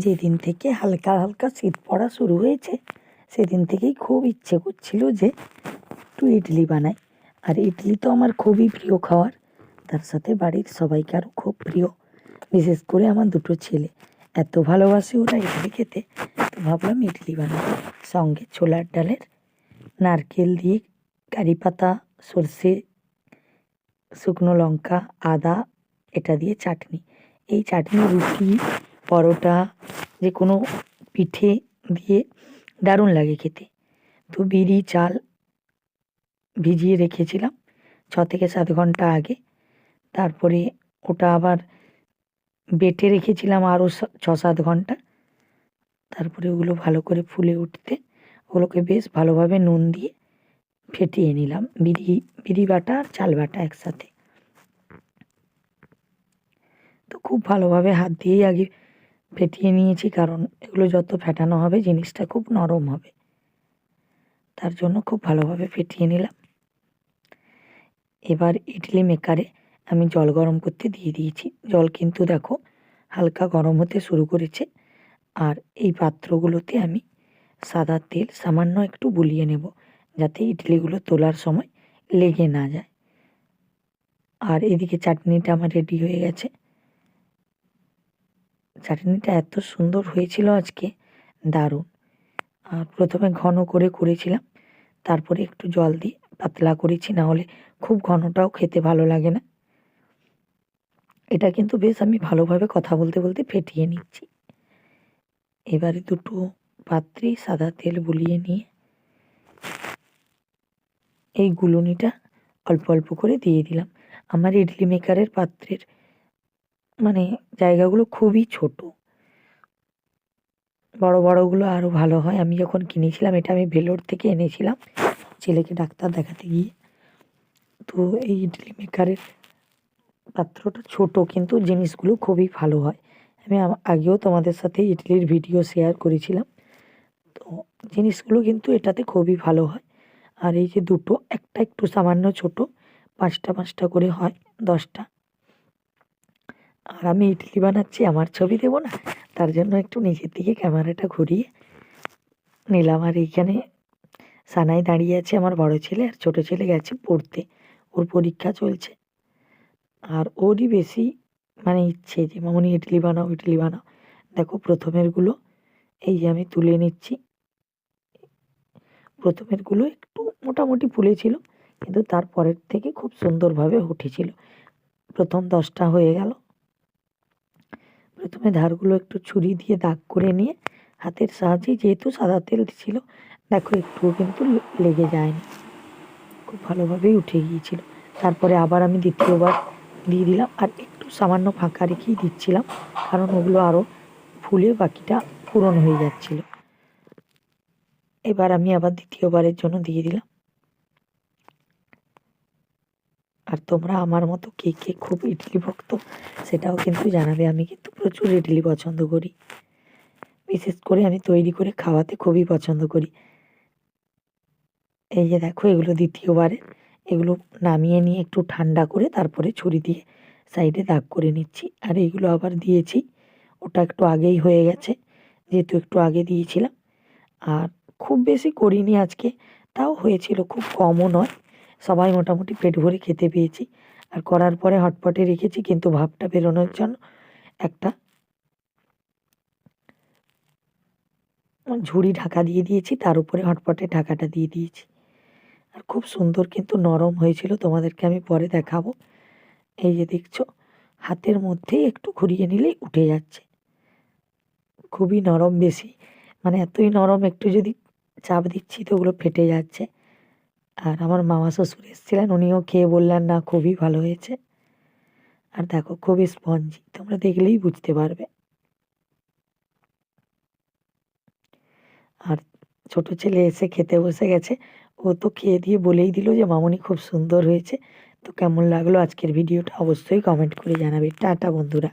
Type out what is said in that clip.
যেদিন থেকে হালকা হালকা শীত পড়া শুরু হয়েছে সেদিন থেকেই খুব ইচ্ছে করছিল যে একটু ইডলি বানাই। আর ইডলি তো আমার খুবই প্রিয় খাওয়ার, তার সাথে বাড়ির সবাইকারও খুব প্রিয়, বিশেষ করে আমার দুটো ছেলে এত ভালোবাসে ওরা ইডলি খেতে। তো ভাবলাম ইডলি বানাবো, সঙ্গে ছোলার ডালের নারকেল দিয়ে কারি পাতা, সর্ষে, শুকনো লঙ্কা, আদা এটা দিয়ে চাটনি। এই চাটনি রুটি, পরোটা, যে কোনো পিঠে দিয়ে দারুণ লাগে খেতে। তো বিরি চাল ভিজিয়ে রেখেছিলাম 6 থেকে 7 ঘন্টা আগে, তারপরে ওটা আবার বেটে রেখেছিলাম আরও 6-7 ঘন্টা। তারপরে ওগুলো ভালো করে ফুলে উঠতে ওগুলোকে বেশ ভালোভাবে নুন দিয়ে ফেটিয়ে নিলাম, বিরি বাটা আর চাল বাটা একসাথে। তো খুব ভালোভাবে হাত দিয়েই আগে ফেটিয়ে নিয়েছি, কারণ এগুলো যত ফেটানো হবে জিনিসটা খুব নরম হবে, তার জন্য খুব ভালোভাবে ফেটিয়ে নিলাম। এবার ইডলি মেকারে আমি জল গরম করতে দিয়ে দিয়েছি। জল কিন্তু দেখো হালকা গরম হতে শুরু করেছে। আর এই পাত্রগুলোতে আমি সাদা তেল সামান্য একটু বুলিয়ে নেব, যাতে ইডলিগুলো তোলার সময় লেগে না যায়। আর এদিকে চাটনিটা আমার রেডি হয়ে গেছে। চাটনিটা এত সুন্দর হয়েছিল আজকে, দারুণ। আর প্রথমে ঘন করে করেছিলাম, তারপরে একটু জল দিয়ে পাতলা করেছি, না হলে খুব ঘনটাও খেতে ভালো লাগে না। এটা কিন্তু বেশ আমি ভালোভাবে কথা বলতে বলতে ফেটিয়ে নিচ্ছি। এবারে দুটো পাত্রে সাদা তেল বুলিয়ে নিয়ে এই গুলুনিটা অল্প অল্প করে দিয়ে দিলাম। আমার ইডলি মেকারের পাত্রের জায়গাগুলো খুবই ছোট, বড় বড়গুলো আরও ভালো হয়। আমি যখন কিনেছিলাম, এটা আমি ভেলোর থেকে এনেছিলাম ছেলেকে ডাক্তার দেখাতে গিয়ে। তো এই ইডলি মেকারের পাত্রটা ছোট, কিন্তু জিনিসগুলো খুবই ভালো হয়। আমি আগেও তোমাদের সাথে ইডলির ভিডিও শেয়ার করেছিলাম। তো জিনিসগুলো কিন্তু এটাতে খুবই ভালো হয়। আর এই যে দুটো, একটা একটু সামান্য ছোট, 5টা করে হয় 10টা। আর আমি ইডলি বানাচ্ছি, আমার ছবি দেবো না, তার জন্য একটু নিচের দিকে ক্যামেরাটা ঘুরিয়ে নিলাম। আর এইখানে সানাই দাঁড়িয়ে আছে আমার বড় ছেলে, আর ছোট ছেলে গেছে পড়তে, ওর পরীক্ষা চলছে। আর ওরই বেশি ইচ্ছে যে মামনি ইডলি বানাও, ইডলি বানাও। দেখো প্রথমেরগুলো এই যে আমি তুলে নিচ্ছি। প্রথমেরগুলো একটু মোটামুটি ফুলেছিল, কিন্তু তারপরের থেকে খুব সুন্দরভাবে উঠেছিল। প্রথম 10টা হয়ে গেল। প্রথমে ধারগুলো একটু ছুরি দিয়ে দাগ করে নিয়ে হাতের সাহায্যে, যেহেতু সাদা তেল ছিল, দেখো একটুও কিন্তু লেগে যায়নি, খুব ভালোভাবেই উঠে গিয়েছিল। তারপরে আবার আমি দ্বিতীয়বার দিয়ে দিলাম, আর একটু সামান্য ফাঁকা রেখেই দিচ্ছিলাম, কারণ ওগুলো আরও ফুলে বাকিটা পূরণ হয়ে যাচ্ছিল। এবার আমি আবার দ্বিতীয়বারের জন্য দিয়ে দিলাম। আর তোমরা আমার মতো কে কে খুব ইডলি ভক্ত সেটাও কিন্তু জানাবে। আমি কিন্তু প্রচুর ইডলি পছন্দ করি, বিশেষ করে আমি তৈরি করে খাওয়াতে খুবই পছন্দ করি। এই যে দেখো এগুলো দ্বিতীয়বারে, এগুলো নামিয়ে নিয়ে একটু ঠান্ডা করে তারপরে ছুরি দিয়ে সাইডে দাগ করে নিচ্ছি। আর এইগুলো আবার দিয়েছি, ওটা একটু আগেই হয়ে গেছে, যেহেতু একটু আগে দিয়েছিলাম। আর খুব বেশি করিনি আজকে, তাও হয়েছিল, খুব কমও নয়। সবাই মোটামুটি পেট ভরে খেতে পেয়েছি। আর করার পরে হটপটে রেখেছি, কিন্তু ভাপটা বেরোনোর জন্য একটা ঝুড়ি ঢাকা দিয়ে দিয়েছি, তার উপরে হটপটে ঢাকাটা দিয়ে দিয়েছি। আর খুব সুন্দর কিন্তু নরম হয়েছিল, তোমাদেরকে আমি পরে দেখাবো। এই যে দেখছো, হাতের মধ্যেই একটু ঘুরিয়ে নিলেই উঠে যাচ্ছে, খুবই নরম, বেশি এতই নরম, একটু যদি চাপ দিচ্ছি তো ওগুলো ফেটে যাচ্ছে। আর আমার মামা শ্বশুর এসেছিলেন, উনিও খেয়ে বললেন না খুবই ভালো হয়েছে। আর দেখো খুবই স্পঞ্জি, তোমরা দেখলেই বুঝতে পারবে। আর ছোট ছেলে এসে খেতে বসে গেছে, ও তো খেয়ে দিয়ে বলেই দিল যে মামনি খুব সুন্দর হয়েছে। তো কেমন লাগলো আজকের ভিডিওটা অবশ্যই কমেন্ট করে জানাবে। টাটা বন্ধুরা।